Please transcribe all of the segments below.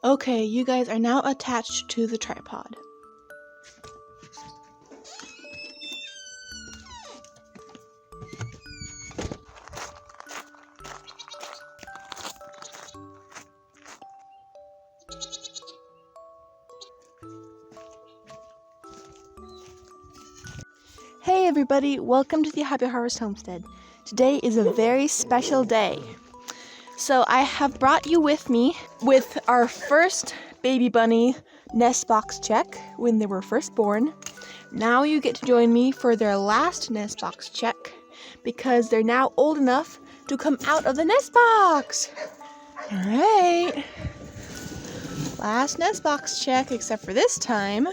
Okay, you guys are now attached to the tripod. Hey everybody, welcome to the Happy Harvest Homestead. Today is a very special day. So I have brought you with me with our first baby bunny Nestbox check when they were first born. Now you get to join me for their last Nestbox check because they're now old enough to come out of the Nestbox. Alright. Last Nestbox check, except for this time,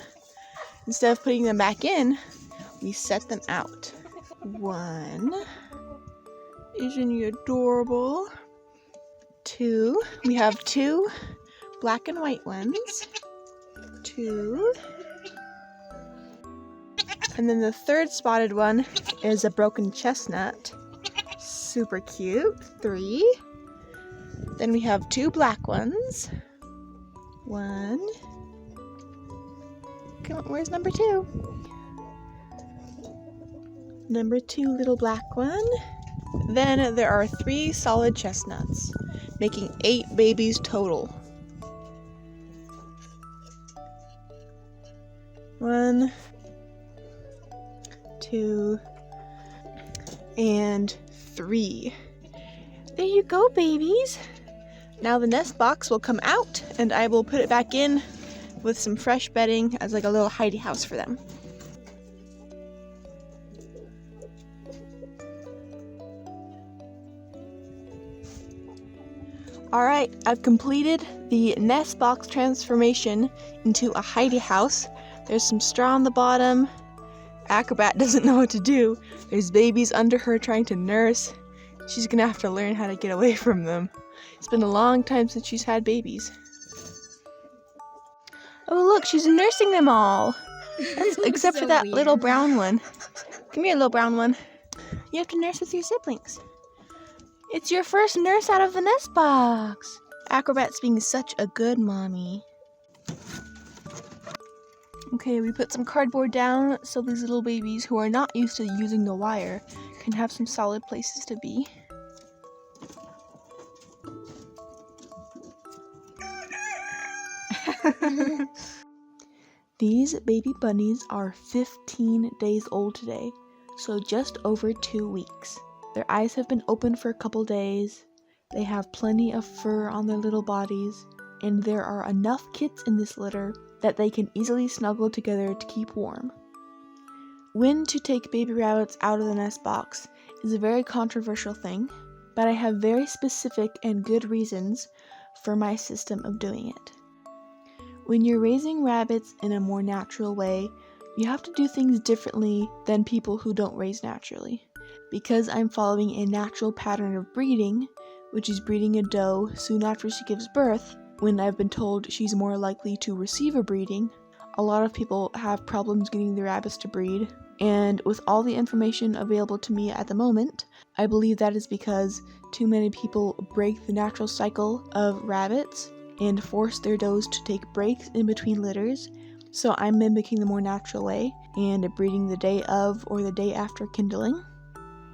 instead of putting them back in, we set them out. One, isn't he adorable? Two, we have two black and white ones. Two. And then the third spotted one is a broken chestnut. Super cute. Three. Then we have two black ones. One. Come on, where's number two? Number two little black one. Then there are three solid chestnuts, making 8 babies total. 1, 2, and 3. There you go, babies. Now the nest box will come out and I will put it back in with some fresh bedding as like a little hidey house for them. Alright, I've completed the nest box transformation into a hidey house. There's some straw on the bottom. Acrobat doesn't know what to do. There's babies under her trying to nurse. She's gonna have to learn how to get away from them. It's been a long time since she's had babies. Oh look, she's nursing them all! Except so for that weird. little brown one. Come here, little brown one. You have to nurse with your siblings. It's your first nurse out of the nest box. Acrobat's being such a good mommy. Okay, we put some cardboard down so these little babies who are not used to using the wire can have some solid places to be. These baby bunnies are 15 days old today, so just over 2 weeks. Their eyes have been open for a couple days, they have plenty of fur on their little bodies, and there are enough kits in this litter that they can easily snuggle together to keep warm. When to take baby rabbits out of the nest box is a very controversial thing, but I have very specific and good reasons for my system of doing it. When you're raising rabbits in a more natural way, you have to do things differently than people who don't raise naturally. Because I'm following a natural pattern of breeding, which is breeding a doe soon after she gives birth, when I've been told she's more likely to receive a breeding, a lot of people have problems getting their rabbits to breed, and with all the information available to me at the moment, I believe that is because too many people break the natural cycle of rabbits and force their does to take breaks in between litters, so I'm mimicking the more natural way and breeding the day of or the day after kindling.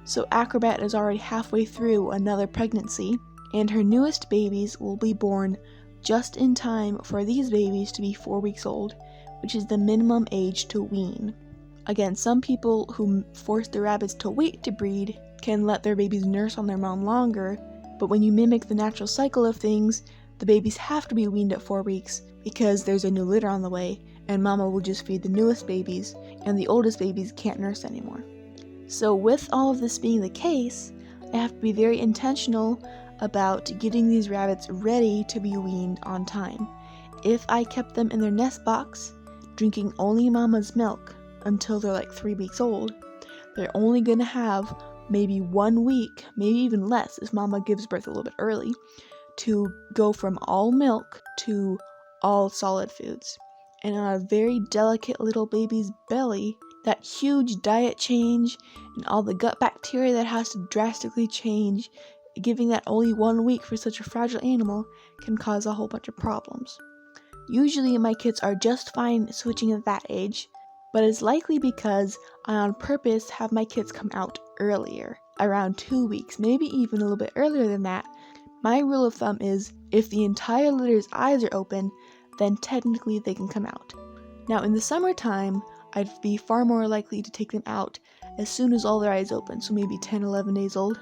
So Acrobat is already halfway through another pregnancy, and her newest babies will be born just in time for these babies to be 4 weeks old, which is the minimum age to wean. Again, some people who force their rabbits to wait to breed can let their babies nurse on their mom longer, but when you mimic the natural cycle of things, the babies have to be weaned at 4 weeks because there's a new litter on the way, and mama will just feed the newest babies, and the oldest babies can't nurse anymore. So with all of this being the case, I have to be very intentional about getting these rabbits ready to be weaned on time. If I kept them in their nest box, drinking only mama's milk until they're like 3 weeks old, they're only going to have maybe 1 week, maybe even less if mama gives birth a little bit early, to go from all milk to all solid foods. And on a very delicate little baby's belly, that huge diet change and all the gut bacteria that has to drastically change, giving that only 1 week for such a fragile animal can cause a whole bunch of problems. Usually my kids are just fine switching at that age, but it's likely because I on purpose have my kids come out earlier, around 2 weeks, maybe even a little bit earlier than that. My rule of thumb is if the entire litter's eyes are open, then technically they can come out. Now in the summertime, I'd be far more likely to take them out as soon as all their eyes open, so maybe 10, 11 days old.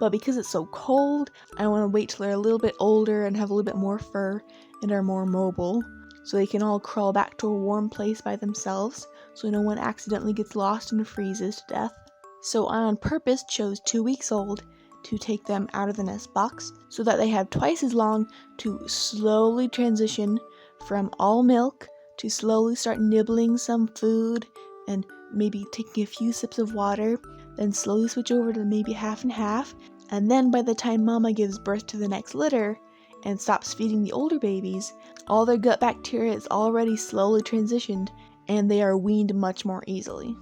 But because it's so cold, I want to wait till they're a little bit older and have a little bit more fur and are more mobile, so they can all crawl back to a warm place by themselves, so no one accidentally gets lost and freezes to death. So I on purpose chose 2 weeks old to take them out of the Nestbox so that they have twice as long to slowly transition from all milk to slowly start nibbling some food and maybe taking a few sips of water, then slowly switch over to maybe half and half, and then by the time mama gives birth to the next litter and stops feeding the older babies, all their gut bacteria is already slowly transitioned and they are weaned much more easily.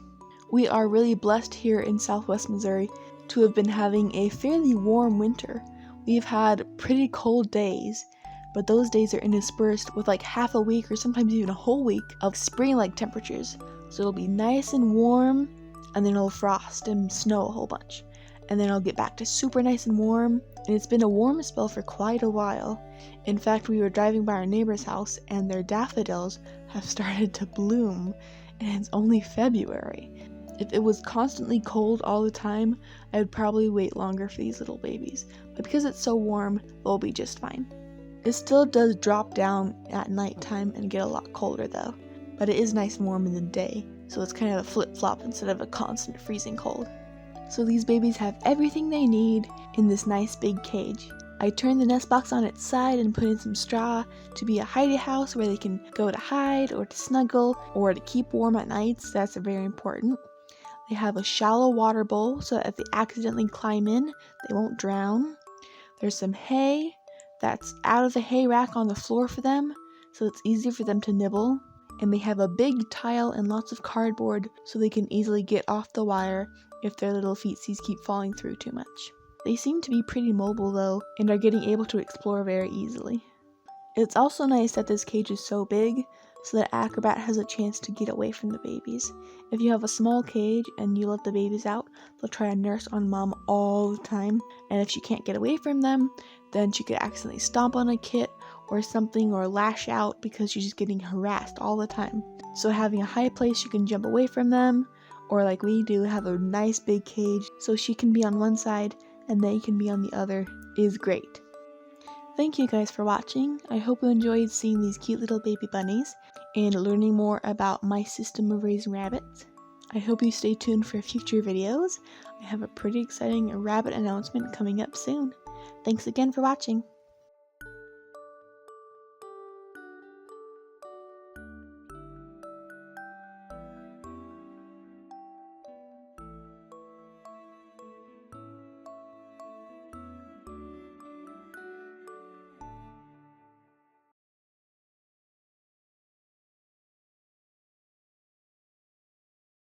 We are really blessed here in Southwest Missouri to have been having a fairly warm winter. We've had pretty cold days, but those days are interspersed with like half a week or sometimes even a whole week of spring-like temperatures. So it'll be nice and warm, and then it'll frost and snow a whole bunch. And then it'll get back to super nice and warm, and it's been a warm spell for quite a while. In fact, we were driving by our neighbor's house and their daffodils have started to bloom, and it's only February. If it was constantly cold all the time, I would probably wait longer for these little babies, but because it's so warm, they'll be just fine. It still does drop down at nighttime and get a lot colder though, but it is nice and warm in the day, so it's kind of a flip-flop instead of a constant freezing cold. So these babies have everything they need in this nice big cage. I turned the Nestbox on its side and put in some straw to be a hidey house where they can go to hide or to snuggle or to keep warm at nights. That's very important. They have a shallow water bowl so that if they accidentally climb in, they won't drown. There's some hay that's out of the hay rack on the floor for them, so it's easy for them to nibble. And they have a big tile and lots of cardboard so they can easily get off the wire if their little feetsies keep falling through too much. They seem to be pretty mobile though, and are getting able to explore very easily. It's also nice that this cage is so big, so that Acrobat has a chance to get away from the babies. If you have a small cage and you let the babies out, they'll try to nurse on mom all the time, and if she can't get away from them, then she could accidentally stomp on a kit or something or lash out because she's just getting harassed all the time. So having a high place you can jump away from them, or like we do, have a nice big cage so she can be on one side and they can be on the other is great. Thank you guys for watching. I hope you enjoyed seeing these cute little baby bunnies and learning more about my system of raising rabbits. I hope you stay tuned for future videos. I have a pretty exciting rabbit announcement coming up soon. Thanks again for watching.